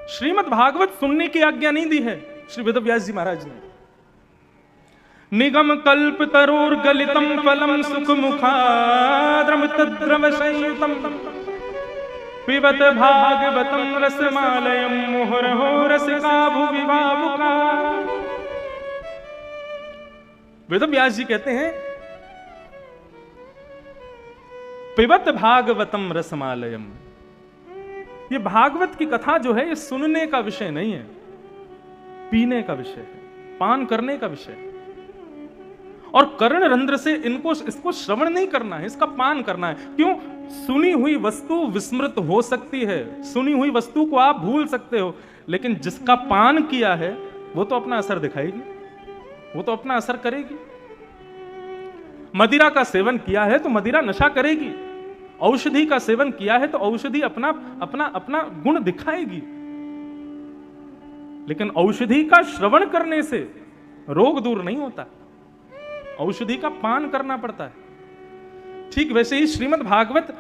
श्रीमद् भागवत सुनने की आज्ञा नहीं दी है श्री वेदव्यास जी महाराज ने। निगम कल्प तरोर गलितम फलम सुख मुखाद्रम तद्रव संयुतम पिबत भागवतम रसमालयम मुहुर्हो रसिका भुवि भावुका। वेदव्यास जी कहते हैं पिबत भागवतम रसमालयम, ये भागवत की कथा जो है ये सुनने का विषय नहीं है, पीने का विषय है, पान करने का विषय है। और कर्ण रंध्र से इसको श्रवण नहीं करना है, इसका पान करना है। क्यों? सुनी हुई वस्तु विस्मृत हो सकती है, सुनी हुई वस्तु को आप भूल सकते हो, लेकिन जिसका पान किया है वो तो अपना असर दिखाएगी, वो तो अपना असर करेगी। मदिरा का सेवन किया है तो मदिरा नशा करेगी, औषधि का सेवन किया है तो औषधि अपना अपना अपना गुण दिखाएगी। लेकिन औषधि का श्रवण करने से रोग दूर नहीं होता, औषधि का पान करना पड़ता है। ठीक वैसे ही श्रीमद् भागवत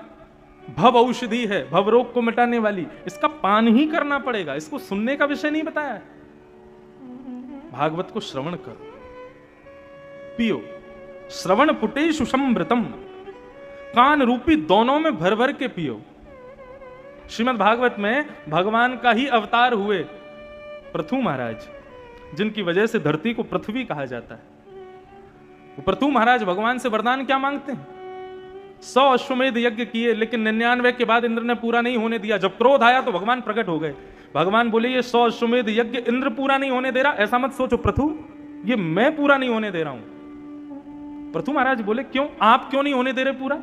भव औषधि है, भव रोग को मिटाने वाली, इसका पान ही करना पड़ेगा, इसको सुनने का विषय नहीं बताया है। भागवत को श्रवण करो, पियो। श्रवण पुटेषु समृतम, कान रूपी दोनों में भर भर के पियो। श्रीमद् भागवत में भगवान का ही अवतार हुए पृथु महाराज, जिनकी वजह से धरती को पृथ्वी कहा जाता है। पृथु महाराज भगवान से वरदान क्या मांगते हैं? 100 अश्वमेध यज्ञ किए, लेकिन 99 के बाद इंद्र ने पूरा नहीं होने दिया। जब क्रोध आया तो भगवान प्रकट हो गए। भगवान बोले ये 100 अश्वमेध यज्ञ इंद्र पूरा नहीं होने दे रहा, ऐसा मत सोचो पृथु, ये मैं पूरा नहीं होने दे रहा हूं। पृथु महाराज बोले क्यों, आप क्यों नहीं होने दे रहे पूरा?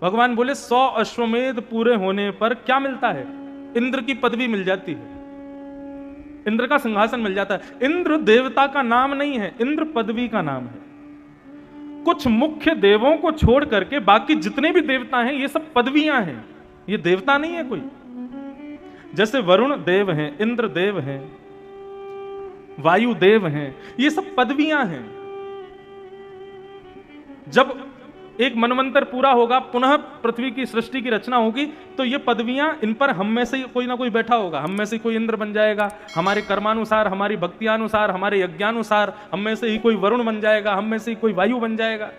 भगवान बोले 100 अश्वमेध पूरे होने पर क्या मिलता है? इंद्र की पदवी मिल जाती है, इंद्र का सिंहासन मिल जाता है। इंद्र देवता का नाम नहीं है, इंद्र पदवी का नाम है। कुछ मुख्य देवों को छोड़ करके बाकी जितने भी देवता हैं ये सब पदवियां हैं, ये देवता नहीं है कोई। जैसे वरुण देव हैं, इंद्र देव हैं, वायु देव हैं, ये सब पदवियां हैं। जब एक मनवंतर पूरा होगा, पुनः पृथ्वी की सृष्टि की रचना होगी, तो ये पदवियां, इन पर हम में से कोई ना कोई बैठा होगा। हम में से कोई इंद्र बन जाएगा, हमारे कर्मानुसार, हमारी भक्तियानुसार, हमारे यज्ञानुसार। हम में से ही कोई वरुण बन जाएगा, हम में से ही कोई वायु बन जाएगा।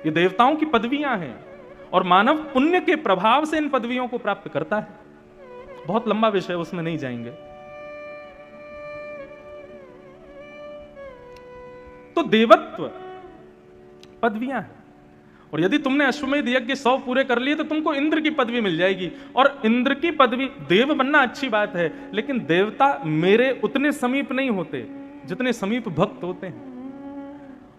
ये देवताओं की पदवियां हैं और मानव पुण्य के प्रभाव से इन पदवियों को प्राप्त करता है। बहुत लंबा विषय, उसमें नहीं जाएंगे। तो देवत्व पदवियां हैं, और यदि तुमने अश्वमेध यज्ञ 100 पूरे कर लिए तो तुमको इंद्र की पदवी मिल जाएगी। और इंद्र की पदवी, देव बनना अच्छी बात है, लेकिन देवता मेरे उतने समीप नहीं होते जितने समीप भक्त होते हैं।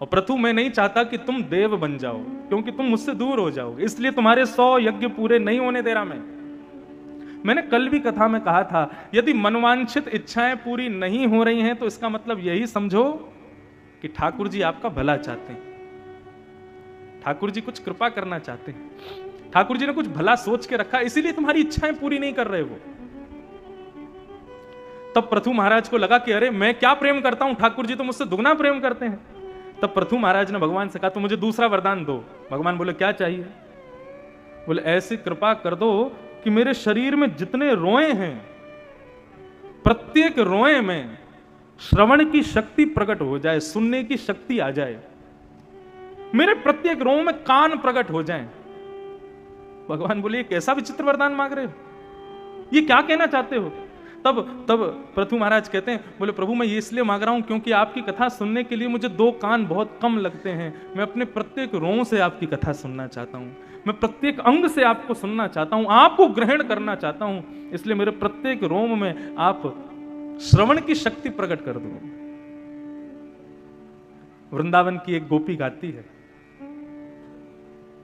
और पृथु, मैं नहीं चाहता कि तुम देव बन जाओ, क्योंकि तुम मुझसे दूर हो जाओगे, इसलिए तुम्हारे 100 यज्ञ पूरे नहीं होने दे रहा मैं। मैंने कल भी कथा में कहा था, यदि मनवांछित इच्छाएं पूरी नहीं हो रही हैं तो इसका मतलब यही समझो कि ठाकुर जी आपका भला चाहते हैं, ठाकुर जी कुछ कृपा करना चाहते हैं, ठाकुर जी ने कुछ भला सोच के रखा, इसीलिए तुम्हारी इच्छाएं पूरी नहीं कर रहे वो। तब पृथु महाराज को लगा कि अरे मैं क्या प्रेम करता हूं, ठाकुर जी तो मुझसे दुगना प्रेम करते हैं। तब पृथु महाराज ने भगवान से कहा तो मुझे दूसरा वरदान दो। भगवान बोले क्या चाहिए? बोले ऐसी कृपा कर दो कि मेरे शरीर में जितने रोए हैं, प्रत्येक रोए में श्रवण की शक्ति प्रकट हो जाए, सुनने की शक्ति आ जाए, मेरे प्रत्येक रोम में कान प्रकट हो जाएं। भगवान बोले ये कैसा विचित्र वरदान मांग रहे हो, ये क्या कहना चाहते हो? तब पृथु महाराज कहते हैं, बोले प्रभु मैं ये इसलिए मांग रहा हूं क्योंकि आपकी कथा सुनने के लिए मुझे 2 कान बहुत कम लगते हैं। मैं अपने प्रत्येक रोम से आपकी कथा सुनना चाहता हूं, मैं प्रत्येक अंग से आपको सुनना चाहता हूं, आपको ग्रहण करना चाहता हूं, इसलिए मेरे प्रत्येक रोम में आप श्रवण की शक्ति प्रकट कर दो। वृंदावन की एक गोपी गाती है,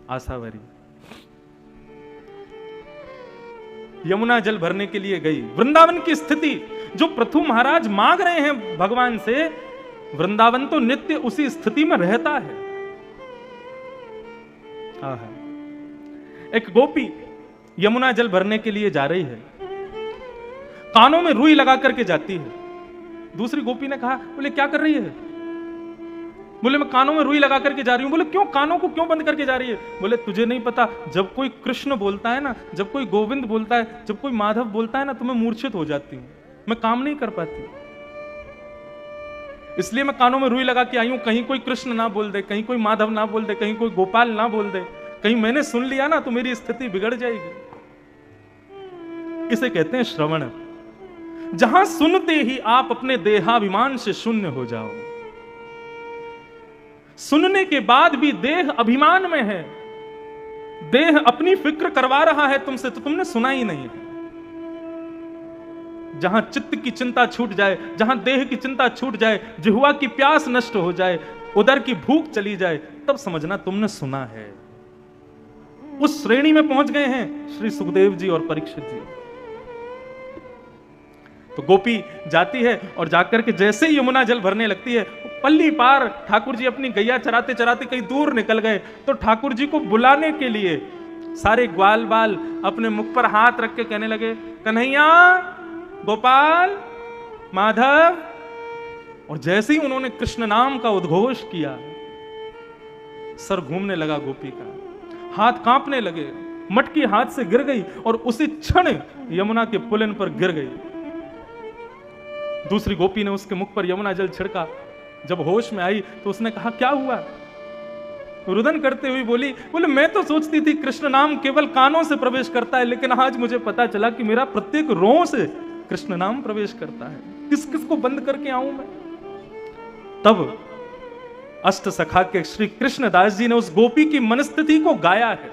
आसावरी, यमुना जल भरने के लिए गई। वृंदावन की स्थिति जो पृथु महाराज मांग रहे हैं भगवान से, वृंदावन तो नित्य उसी स्थिति में रहता है। एक गोपी यमुना जल भरने के लिए जा रही है, कानों में रुई लगा करके जाती है। दूसरी गोपी ने कहा, बोले क्या कर रही है? बोले मैं कानों में रुई लगा करके जा रही हूं। बोले क्यों, कानों को क्यों बंद करके जा रही है? बोले तुझे नहीं पता, जब कोई कृष्ण बोलता है ना, जब कोई गोविंद बोलता है, जब कोई माधव बोलता है ना, तो मैं मूर्छित हो जाती हूं, मैं काम नहीं कर पाती, इसलिए मैं कानों में रुई लगा के आई हूं, कहीं कोई कृष्ण ना बोल दे, कहीं कोई माधव ना बोल दे, कहीं कोई गोपाल ना बोल दे, कहीं मैंने सुन लिया ना तो मेरी स्थिति बिगड़ जाएगी। इसे कहते हैं श्रवण, जहां सुनते ही आप अपने देहाभिमान से शून्य हो जाओ। सुनने के बाद भी देह अभिमान में है, देह अपनी फिक्र करवा रहा है तुमसे, तो तुमने सुना ही नहीं है। जहां चित्त की चिंता छूट जाए, जहां देह की चिंता छूट जाए, जिह्वा की प्यास नष्ट हो जाए, उदर की भूख चली जाए, तब समझना तुमने सुना है। उस श्रेणी में पहुंच गए हैं श्री सुखदेव जी और परीक्षित जी। तो गोपी जाती है और जाकर के जैसे ही यमुना जल भरने लगती है, पल्ली पार ठाकुर जी अपनी गैया चराते चराते कहीं दूर निकल गए, तो ठाकुर जी को बुलाने के लिए सारे ग्वाल बाल अपने मुख पर हाथ रख के कहने लगे, कन्हैया, गोपाल, माधव। और जैसे ही उन्होंने कृष्ण नाम का उद्घोष किया, सर घूमने लगा गोपी का, हाथ कांपने लगे, मटकी हाथ से गिर गई और उसी क्षण यमुना के पुलिन पर गिर गई। दूसरी गोपी ने उसके मुख पर यमुना जल छिड़का। जब होश में आई तो उसने कहा क्या हुआ? रुदन करते हुए बोले मैं तो सोचती थी कृष्ण नाम केवल कानों से प्रवेश करता है, लेकिन आज मुझे पता चला कि मेरा प्रत्येक रों से कृष्ण नाम प्रवेश करता है। किस किस को बंद करके आऊं मैं? तब अष्ट सखा के श्री कृष्णदास जी ने उस गोपी की मनस्थिति को गाया है।